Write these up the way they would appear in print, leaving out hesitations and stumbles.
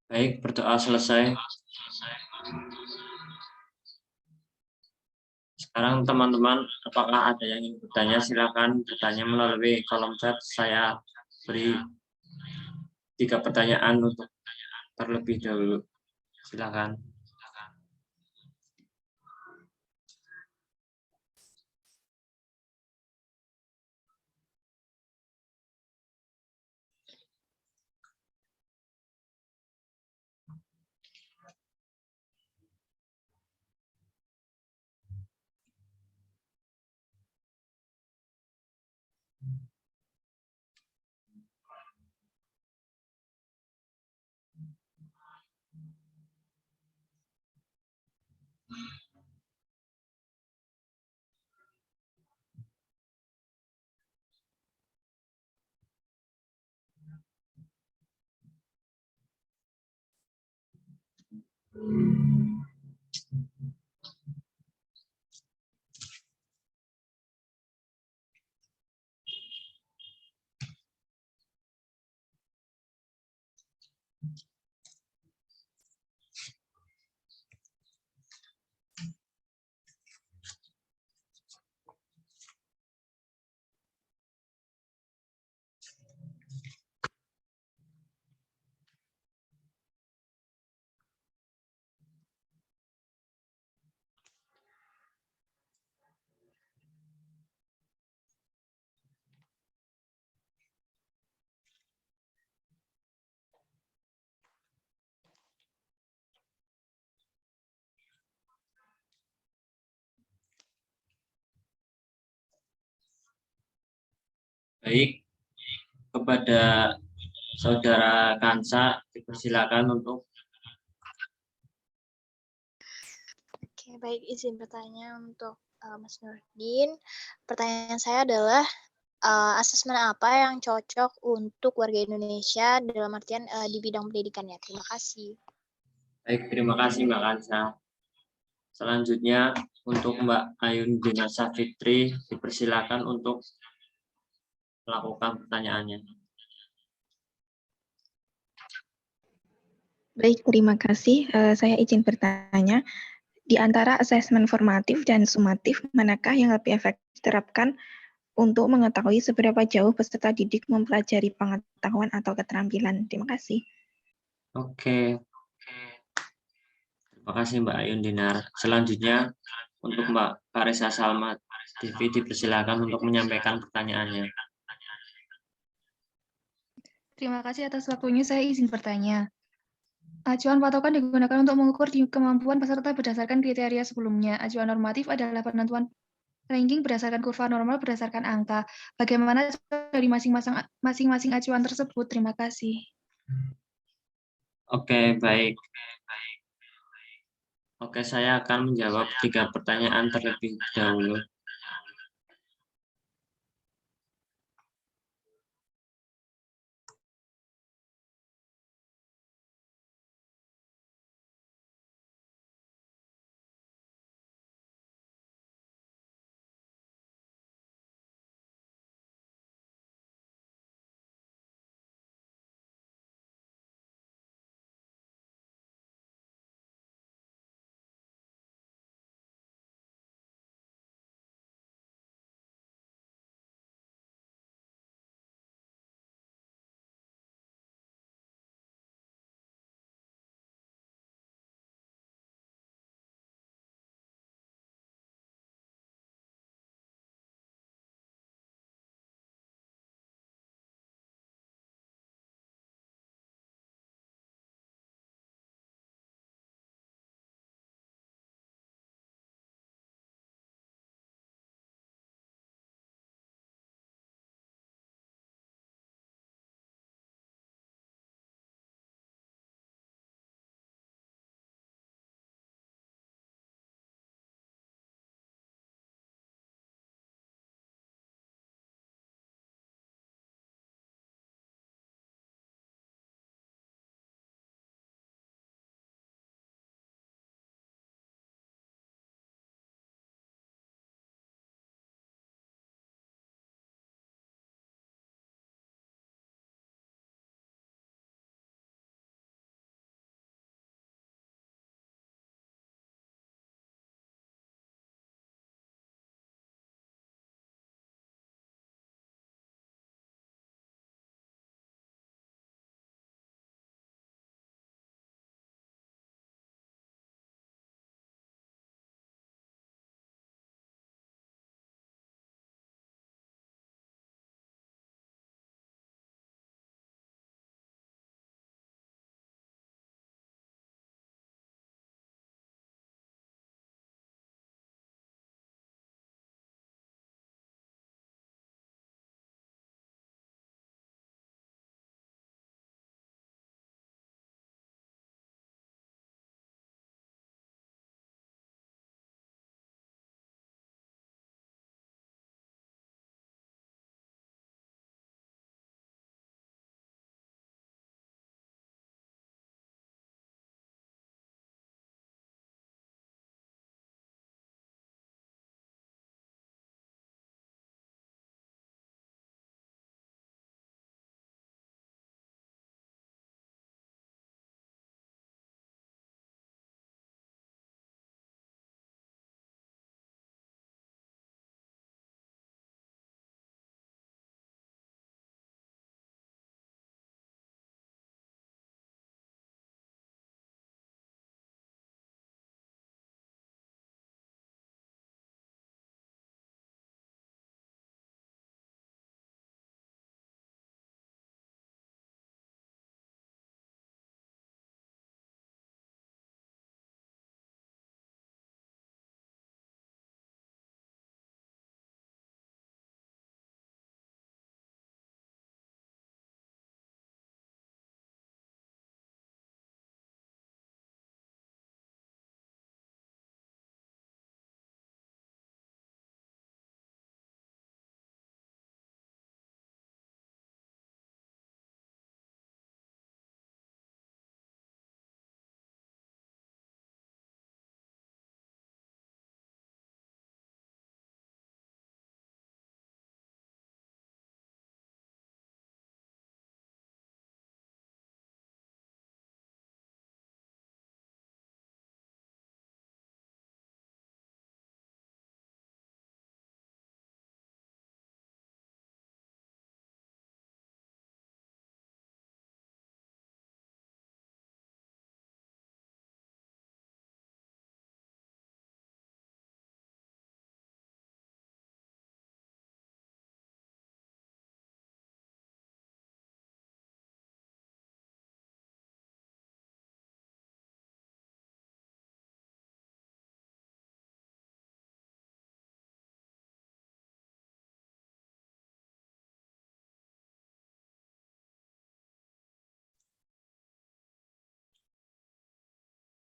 Baik, berdoa selesai. Sekarang teman-teman, apakah ada yang ingin bertanya? Silakan bertanya melalui kolom chat. Saya beri 3 pertanyaan untuk terlebih dahulu. Silakan. Baik, kepada Saudara Kansa, dipersilakan untuk Oke, baik, izin bertanya untuk Mas Nurdin. Pertanyaan saya adalah asesmen apa yang cocok untuk warga Indonesia dalam artian di bidang pendidikan ya? Terima kasih. baik, terima kasih Mbak Kansa. Selanjutnya untuk Mbak Ayun Dinasa Fitri, dipersilakan untuk melakukan pertanyaannya. Baik, terima kasih. Saya izin bertanya, di antara asesmen formatif dan sumatif, manakah yang lebih efektif diterapkan untuk mengetahui seberapa jauh peserta didik mempelajari pengetahuan atau keterampilan? Terima kasih. Oke, terima kasih Mbak Ayun Dinar. Selanjutnya untuk Mbak Karisa Salma TV, dipersilakan untuk menyampaikan pertanyaannya. Terima kasih atas waktunya. Saya izin bertanya. Acuan patokan digunakan untuk mengukur kemampuan peserta berdasarkan kriteria sebelumnya. Acuan normatif adalah penentuan ranking berdasarkan kurva normal berdasarkan angka. Bagaimana dari masing-masing acuan tersebut? Terima kasih. Oke, baik. Oke, saya akan menjawab 3 pertanyaan terlebih dahulu.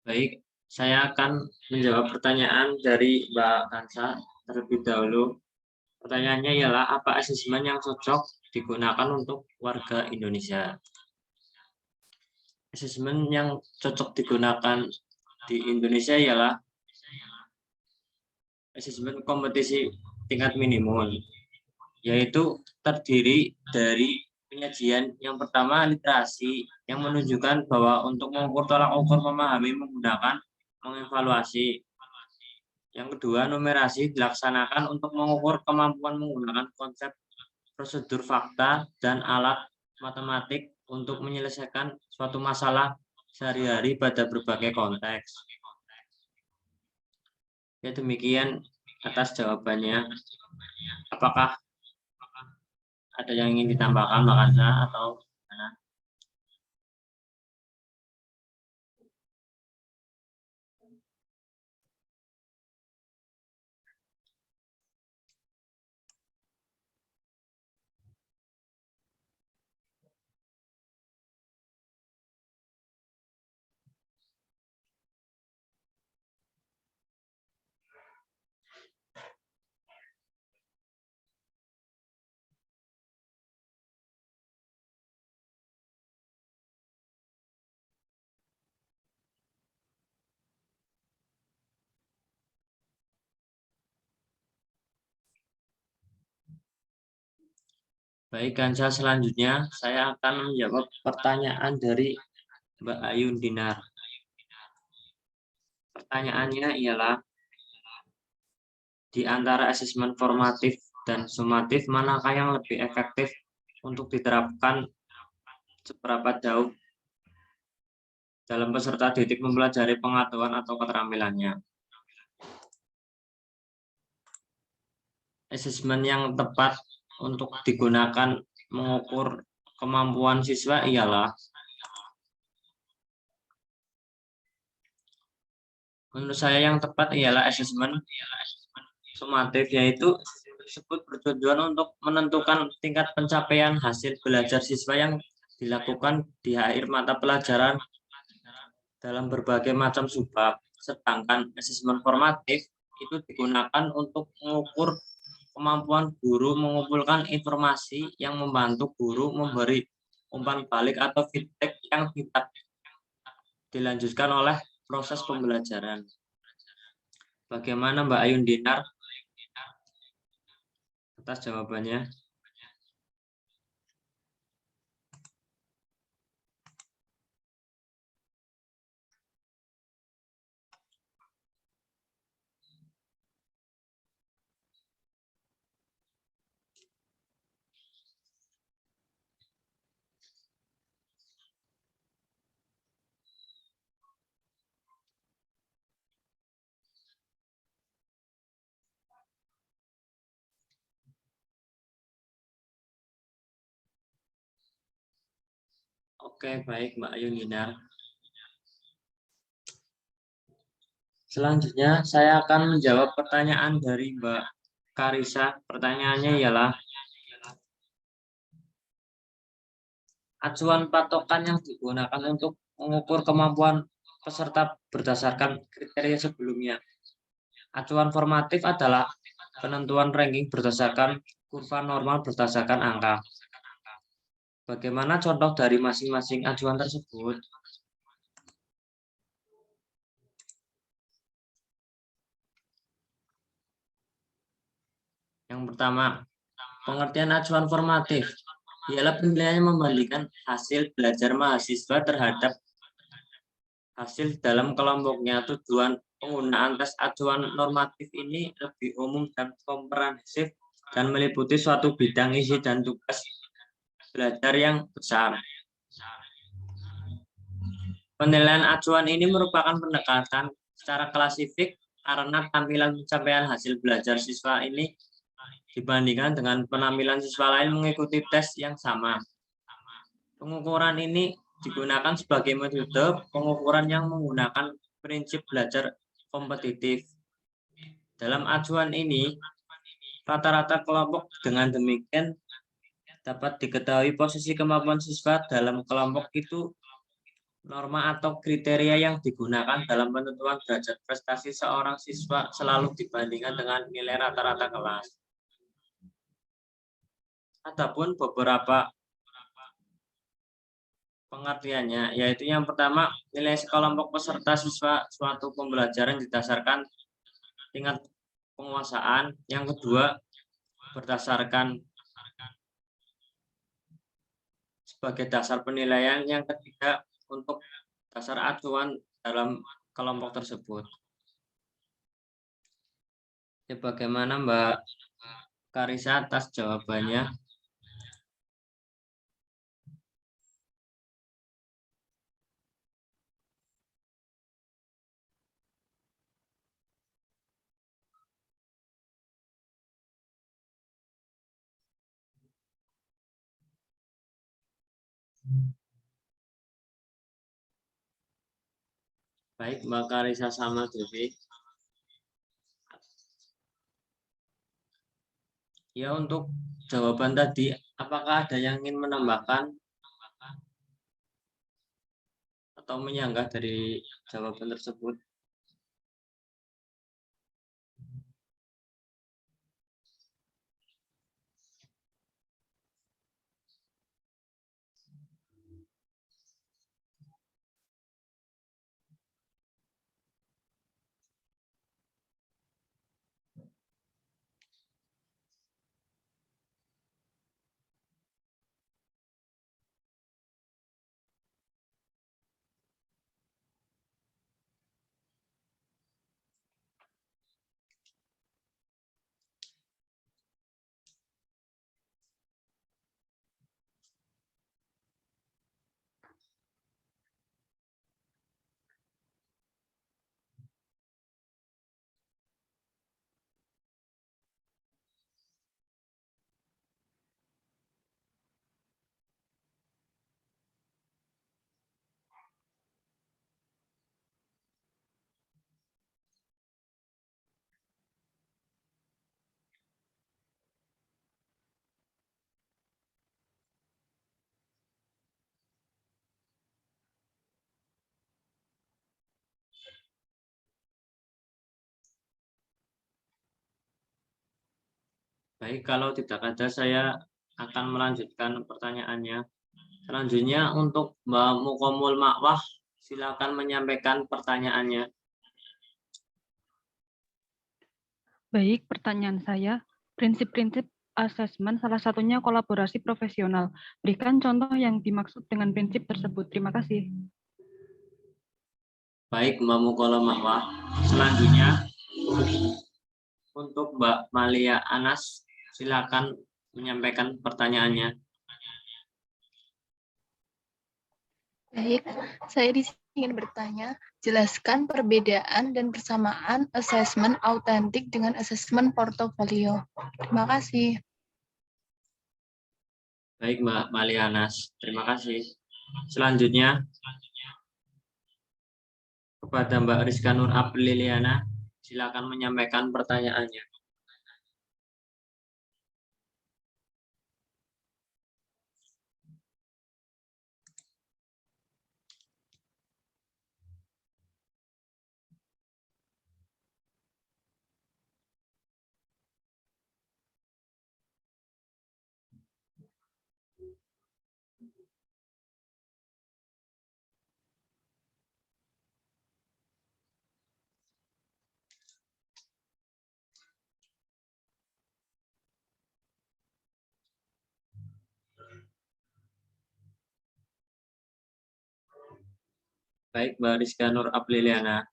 Baik, saya akan menjawab pertanyaan dari Mbak Kansa terlebih dahulu. Pertanyaannya ialah, apa asesmen yang cocok digunakan untuk warga Indonesia? Asesmen yang cocok digunakan di Indonesia ialah asesmen kompetisi tingkat minimum, yaitu terdiri dari penyajian yang pertama literasi, yang menunjukkan bahwa untuk mengukur tolak ukur memahami menggunakan mengevaluasi. Yang kedua, numerasi dilaksanakan untuk mengukur kemampuan menggunakan konsep, prosedur, fakta, dan alat matematik untuk menyelesaikan suatu masalah sehari-hari pada berbagai konteks. Ya, demikian atas jawabannya. Apakah ada yang ingin ditambahkan, Mbak Kansa, atau gimana? Baik, Kansa, selanjutnya saya akan menjawab pertanyaan dari Mbak Ayun Dinar. Pertanyaannya ialah, di antara asesmen formatif dan sumatif, manakah yang lebih efektif untuk diterapkan seberapa jauh dalam peserta didik mempelajari pengetahuan atau keterampilannya? Asesmen yang tepat untuk digunakan mengukur kemampuan siswa ialah, menurut saya yang tepat ialah asesmen sumatif, yaitu tersebut bertujuan untuk menentukan tingkat pencapaian hasil belajar siswa yang dilakukan di akhir mata pelajaran dalam berbagai macam subbab. Sedangkan asesmen formatif itu digunakan untuk mengukur kemampuan guru mengumpulkan informasi yang membantu guru memberi umpan balik atau feedback yang tidak dilanjutkan oleh proses pembelajaran. Bagaimana Mbak Ayun Dinar atas jawabannya? Oke, baik Mbak Ayun Dinar. Selanjutnya saya akan menjawab pertanyaan dari Mbak Karisa. Pertanyaannya ialah, acuan patokan yang digunakan untuk mengukur kemampuan peserta berdasarkan kriteria sebelumnya. Acuan formatif adalah penentuan ranking berdasarkan kurva normal berdasarkan angka. Bagaimana contoh dari masing-masing acuan tersebut? Yang pertama, pengertian acuan formatif ialah penilaian membandingkan hasil belajar mahasiswa terhadap hasil dalam kelompoknya. Tujuan penggunaan tes acuan normatif ini lebih umum dan komprehensif dan meliputi suatu bidang isi dan tugas belajar yang besar. Penilaian acuan ini merupakan pendekatan secara klasifik karena tampilan pencapaian hasil belajar siswa ini dibandingkan dengan penampilan siswa lain mengikuti tes yang sama. Pengukuran ini digunakan sebagai metode pengukuran yang menggunakan prinsip belajar kompetitif. Dalam acuan ini, rata-rata kelompok dengan demikian dapat diketahui posisi kemampuan siswa dalam kelompok itu Norma atau kriteria yang digunakan dalam penentuan derajat prestasi seorang siswa selalu dibandingkan dengan nilai rata-rata kelas. Adapun beberapa pengertiannya, yaitu yang pertama, nilai sekelompok peserta siswa suatu pembelajaran didasarkan tingkat penguasaan. Yang kedua, berdasarkan sebagai dasar penilaian. Yang ketiga, untuk dasar acuan dalam kelompok tersebut. Ya, bagaimana Mbak Karisa atas jawabannya? Baik, Mbak Karisa sama Devi. Ya, untuk jawaban tadi, apakah ada yang ingin menambahkan atau menyanggah dari jawaban tersebut? Baik, kalau tidak ada, saya akan melanjutkan pertanyaannya. Selanjutnya untuk Mbak Mukomul Makwah, silakan menyampaikan pertanyaannya. Baik, pertanyaan saya, prinsip-prinsip asesmen salah satunya kolaborasi profesional. Berikan contoh yang dimaksud dengan prinsip tersebut. Terima kasih. Baik, Mbak Mukomul Makwah. Selanjutnya untuk Mbak Malia Anas, silakan menyampaikan pertanyaannya. Baik, saya di sini ingin bertanya, jelaskan perbedaan dan persamaan asesmen autentik dengan asesmen portofolio. Terima kasih. Baik, Mbak Malianas, terima kasih. Selanjutnya, kepada Mbak Rizka Nur Apriliana, silakan menyampaikan pertanyaannya. Baik, Mbak Rizka Nur Apriliana.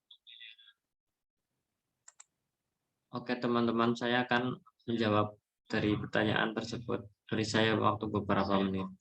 Oke, teman-teman, saya akan menjawab dari pertanyaan tersebut. Beri saya waktu beberapa menit.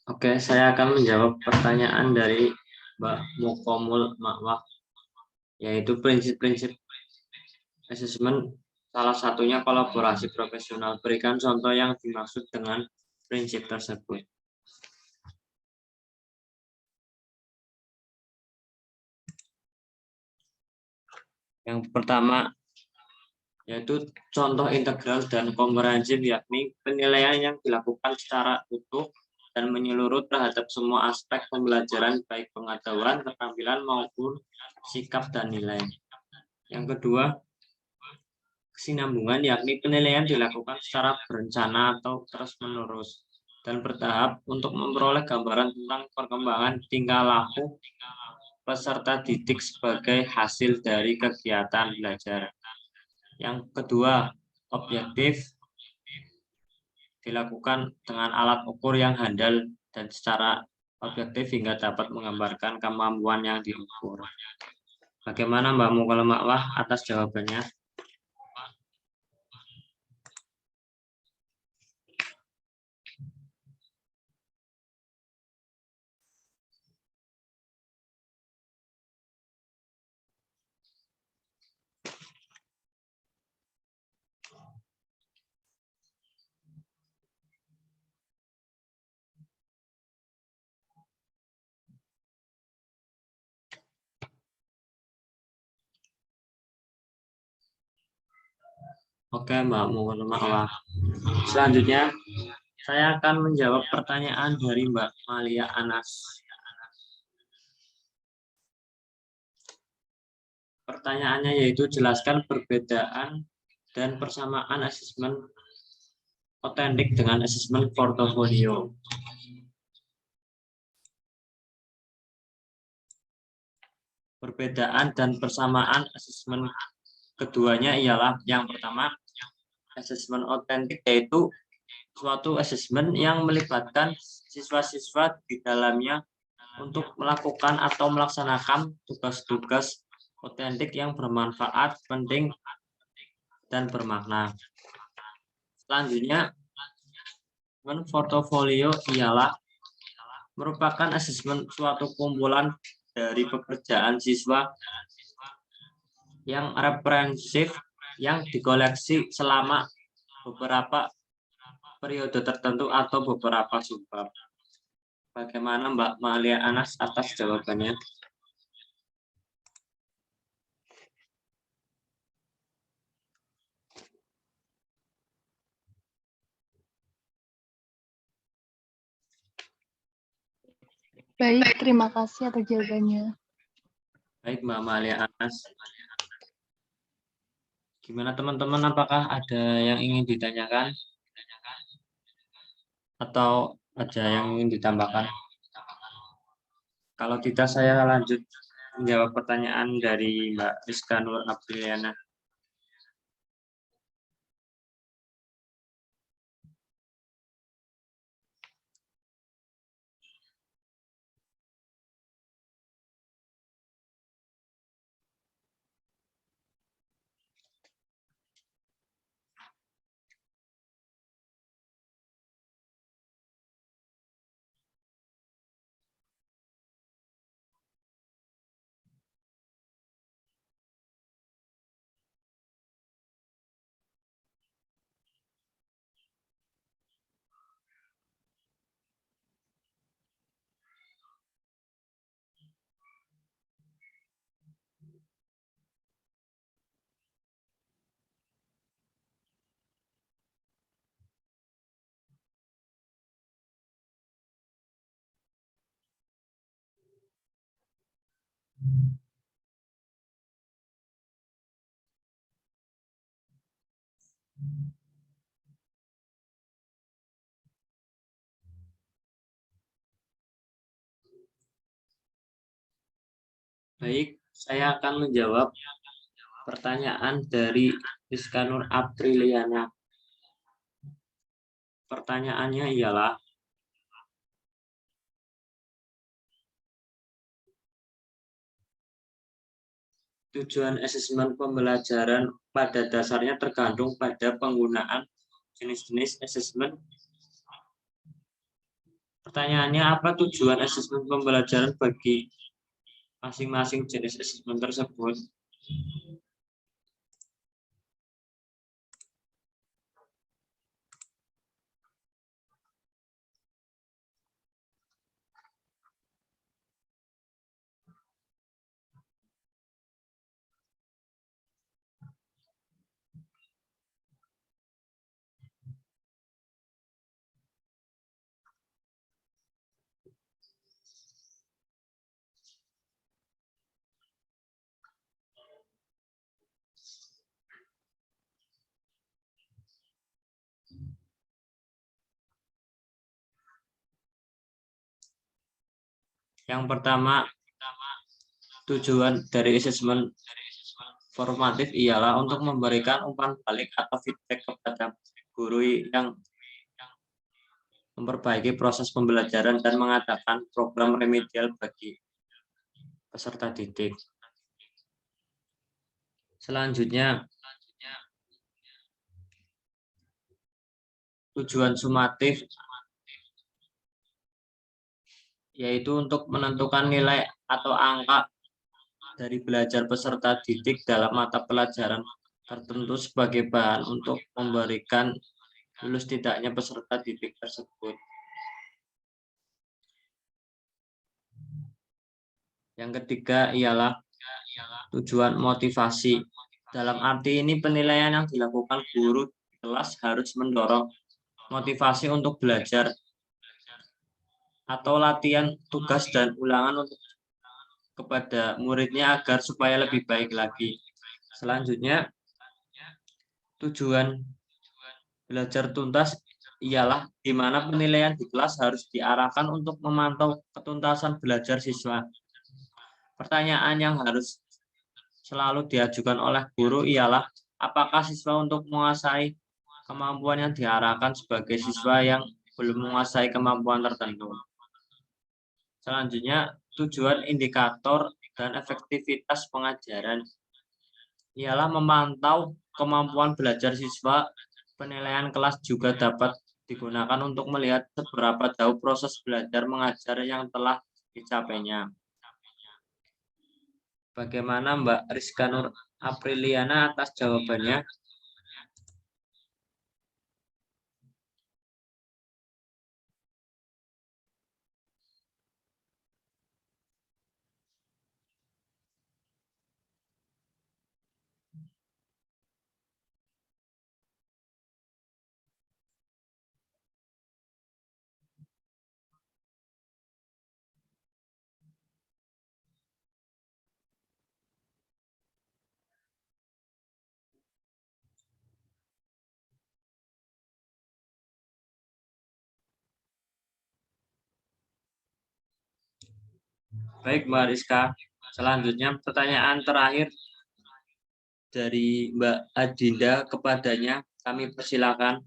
Oke, saya akan menjawab pertanyaan dari Mbak Mukomul Makwah, yaitu prinsip-prinsip asesmen salah satunya kolaborasi profesional. Berikan contoh yang dimaksud dengan prinsip tersebut. Yang pertama, yaitu contoh integral dan komprehensif, yakni penilaian yang dilakukan secara utuh dan menyeluruh terhadap semua aspek pembelajaran, baik pengetahuan, keterampilan, maupun sikap dan nilai. Yang kedua, kesinambungan, yakni penilaian dilakukan secara berencana atau terus-menerus dan bertahap untuk memperoleh gambaran tentang perkembangan tingkah laku peserta didik sebagai hasil dari kegiatan belajar. Yang kedua, objektif dilakukan dengan alat ukur yang handal dan secara objektif hingga dapat menggambarkan kemampuan yang diukur. Bagaimana Mbak Mukomul Makwah atas jawabannya? Oke, Mbak Mukomul Makwah. Selanjutnya, saya akan menjawab pertanyaan dari Mbak Malia Anas. Pertanyaannya yaitu jelaskan perbedaan dan persamaan asesmen otentik dengan asesmen portofolio. Perbedaan dan persamaan asesmen keduanya ialah yang pertama, asesmen otentik yaitu suatu asesmen yang melibatkan siswa-siswa di dalamnya untuk melakukan atau melaksanakan tugas-tugas otentik yang bermanfaat, penting, dan bermakna. Selanjutnya, asesmen portofolio ialah merupakan asesmen suatu kumpulan dari pekerjaan siswa yang reprehensif yang dikoleksi selama beberapa periode tertentu atau beberapa subbab. Bagaimana Mbak Malia Anas atas jawabannya? Baik, terima kasih atas jawabannya. Baik Mbak Malia Anas. Gimana teman-teman, apakah ada yang ingin ditanyakan? Atau ada yang ingin ditambahkan? Kalau tidak, saya lanjut menjawab pertanyaan dari Mbak Rizka Nur Apriliana. Baik, saya akan menjawab pertanyaan dari Rizka Nur Apriliana. Pertanyaannya ialah, tujuan asesmen pembelajaran pada dasarnya tergantung pada penggunaan jenis-jenis asesmen Pertanyaannya, apa tujuan asesmen pembelajaran bagi masing-masing jenis asesmen tersebut? Yang pertama, tujuan dari asesmen formatif ialah untuk memberikan umpan balik atau feedback kepada guru yang memperbaiki proses pembelajaran dan mengadakan program remedial bagi peserta didik. Selanjutnya, tujuan sumatif yaitu untuk menentukan nilai atau angka dari belajar peserta didik dalam mata pelajaran tertentu sebagai bahan untuk memberikan lulus tidaknya peserta didik tersebut. Yang ketiga ialah tujuan motivasi. Dalam arti ini penilaian yang dilakukan guru di kelas harus mendorong motivasi untuk belajar atau latihan tugas dan ulangan untuk kepada muridnya agar supaya lebih baik lagi. Selanjutnya, tujuan belajar tuntas ialah di mana penilaian di kelas harus diarahkan untuk memantau ketuntasan belajar siswa. Pertanyaan yang harus selalu diajukan oleh guru ialah apakah siswa untuk menguasai kemampuan yang diarahkan sebagai siswa yang belum menguasai kemampuan tertentu. Selanjutnya, tujuan indikator dan efektivitas pengajaran ialah memantau kemampuan belajar siswa. Penilaian kelas juga dapat digunakan untuk melihat seberapa jauh proses belajar mengajar yang telah dicapainya. Bagaimana Mbak Rizka Nur Apriliana atas jawabannya? Baik Mbak Rizka, selanjutnya pertanyaan terakhir dari Mbak Adinda kepadanya, kami persilakan.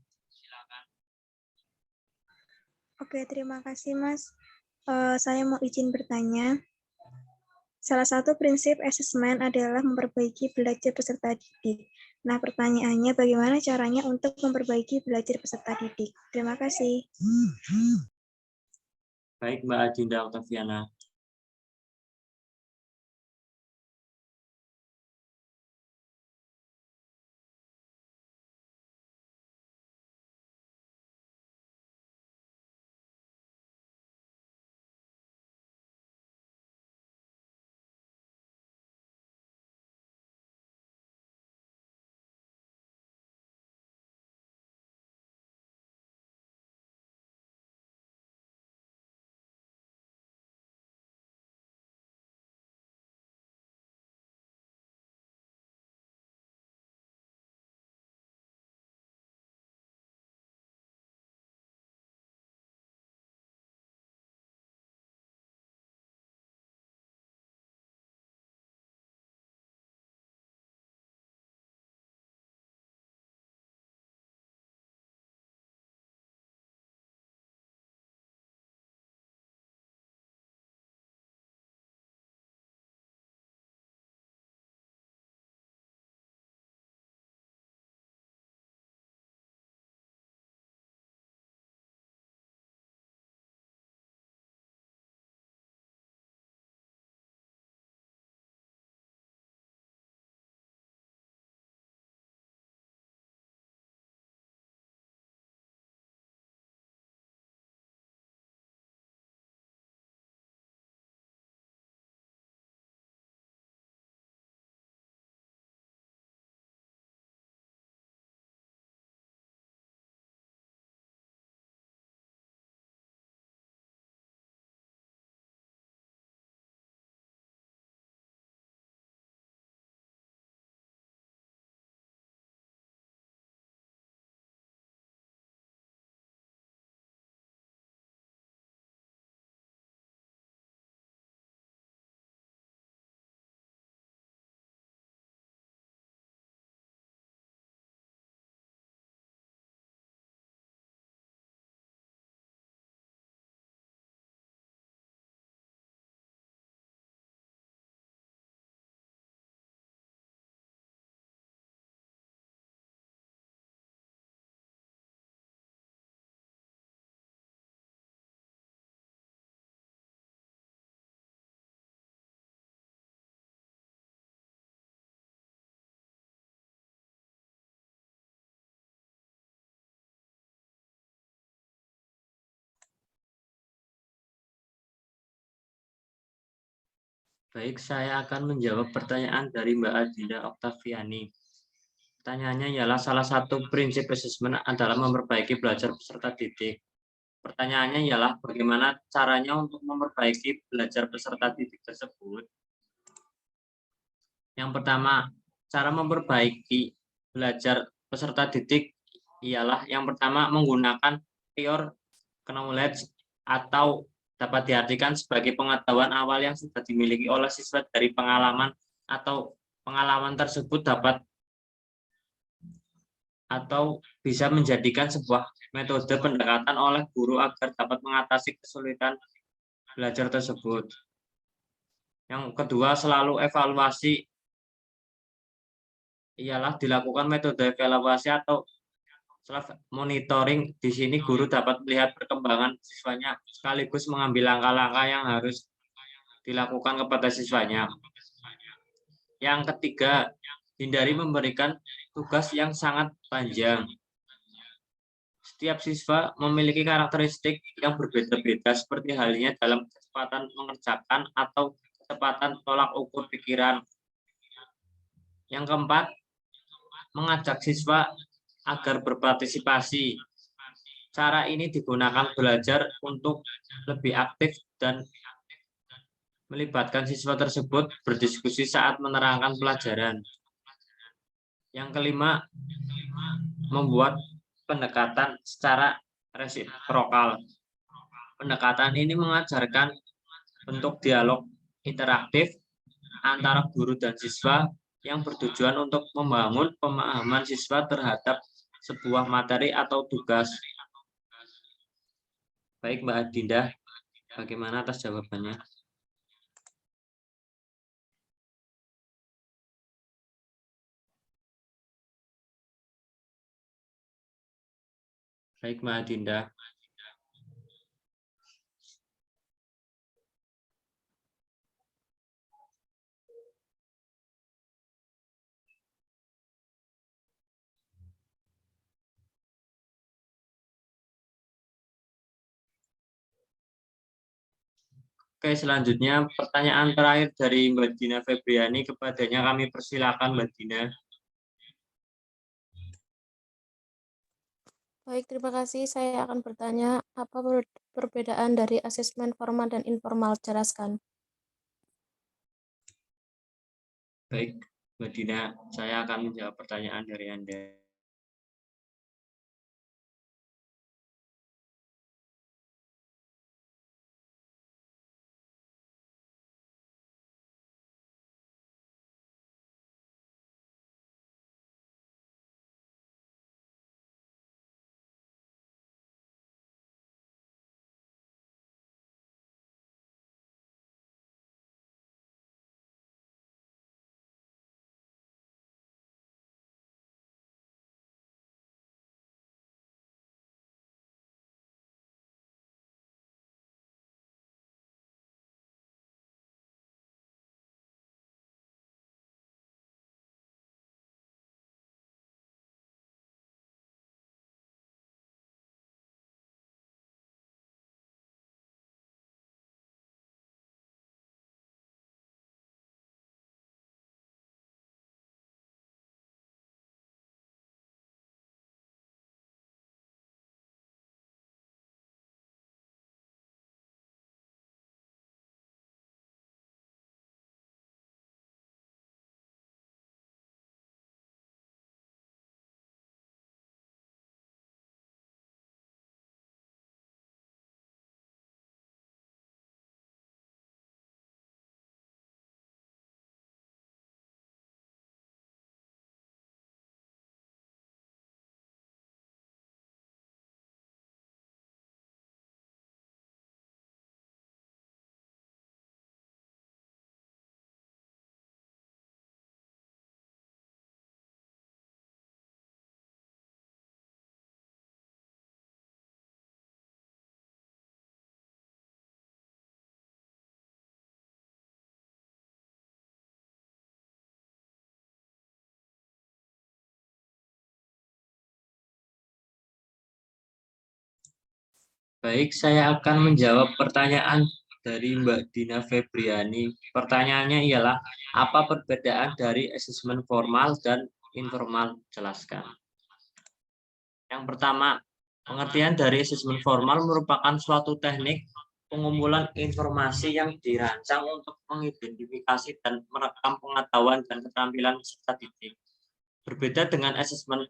Oke, terima kasih Mas. Saya mau izin bertanya. Salah satu prinsip asesmen adalah memperbaiki belajar peserta didik. Nah, pertanyaannya bagaimana caranya untuk memperbaiki belajar peserta didik? Terima kasih. Baik Mbak Adinda Oktaviana. Baik, saya akan menjawab pertanyaan dari Mbak Adinda Oktaviani. Pertanyaannya ialah salah satu prinsip asesmen adalah memperbaiki belajar peserta didik. Pertanyaannya ialah bagaimana caranya untuk memperbaiki belajar peserta didik tersebut. Yang pertama, cara memperbaiki belajar peserta didik ialah yang pertama menggunakan prior knowledge atau dapat diartikan sebagai pengetahuan awal yang sudah dimiliki oleh siswa dari pengalaman atau pengalaman tersebut dapat atau bisa menjadikan sebuah metode pendekatan oleh guru agar dapat mengatasi kesulitan belajar tersebut. Yang kedua, selalu evaluasi ialah dilakukan metode evaluasi atau self monitoring. Di sini guru dapat melihat perkembangan siswanya sekaligus mengambil langkah-langkah yang harus dilakukan kepada siswanya. Yang ketiga, hindari memberikan tugas yang sangat panjang. Setiap siswa memiliki karakteristik yang berbeda-beda seperti halnya dalam kecepatan mengerjakan atau kecepatan tolak ukur pikiran. Yang keempat, mengajak siswa agar berpartisipasi. Cara ini digunakan belajar untuk lebih aktif dan melibatkan siswa tersebut berdiskusi saat menerangkan pelajaran. Yang kelima, membuat pendekatan secara resiprokal. Pendekatan ini mengajarkan bentuk dialog interaktif antara guru dan siswa yang bertujuan untuk membangun pemahaman siswa terhadap sebuah materi atau tugas. Baik, Mbak Adinda, bagaimana atas jawabannya? Baik, Mbak Adinda. Oke, selanjutnya pertanyaan terakhir dari Mbak Dina Febriani. Kepadanya kami persilakan, Mbak Dina. Baik, terima kasih. Saya akan bertanya, apa perbedaan dari asesmen formal dan informal? Jelaskan. Baik, Mbak Dina, saya akan menjawab pertanyaan dari Anda. Baik, saya akan menjawab pertanyaan dari Mbak Dina Febriani. Pertanyaannya ialah, apa perbedaan dari asesmen formal dan informal? Jelaskan. Yang pertama, pengertian dari asesmen formal merupakan suatu teknik pengumpulan informasi yang dirancang untuk mengidentifikasi dan merekam pengetahuan dan keterampilan peserta didik. Berbeda dengan asesmen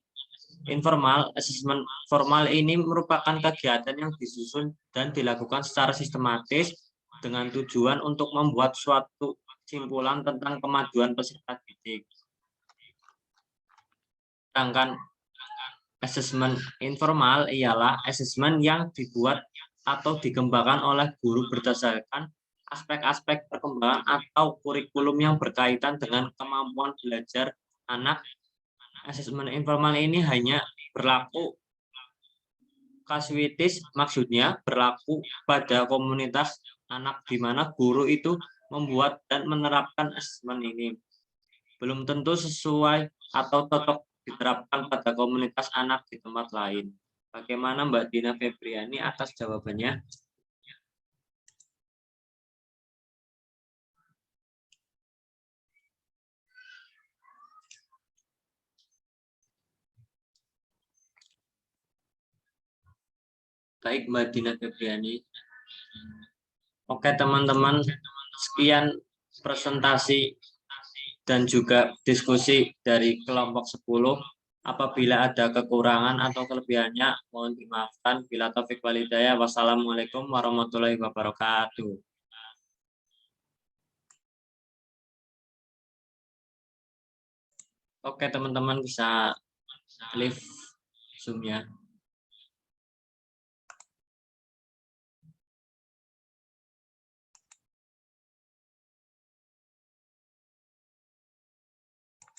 informal, asesmen formal ini merupakan kegiatan yang disusun dan dilakukan secara sistematis dengan tujuan untuk membuat suatu kesimpulan tentang kemajuan peserta didik. Sedangkan asesmen informal ialah asesmen yang dibuat atau dikembangkan oleh guru berdasarkan aspek-aspek perkembangan atau kurikulum yang berkaitan dengan kemampuan belajar anak. Asesmen informal ini hanya berlaku kasuitis, maksudnya berlaku pada komunitas anak di mana guru itu membuat dan menerapkan asesmen ini. Belum tentu sesuai atau cocok diterapkan pada komunitas anak di tempat lain. Bagaimana Mbak Dina Febriani atas jawabannya? Baik, Mbak Dina Febriani. Oke, teman-teman, sekian presentasi dan juga diskusi dari kelompok 10. Apabila ada kekurangan atau kelebihannya, mohon dimaafkan. Bila taufik wal hidayah. Wassalamualaikum warahmatullahi wabarakatuh. Oke, teman-teman bisa leave Zoom-nya.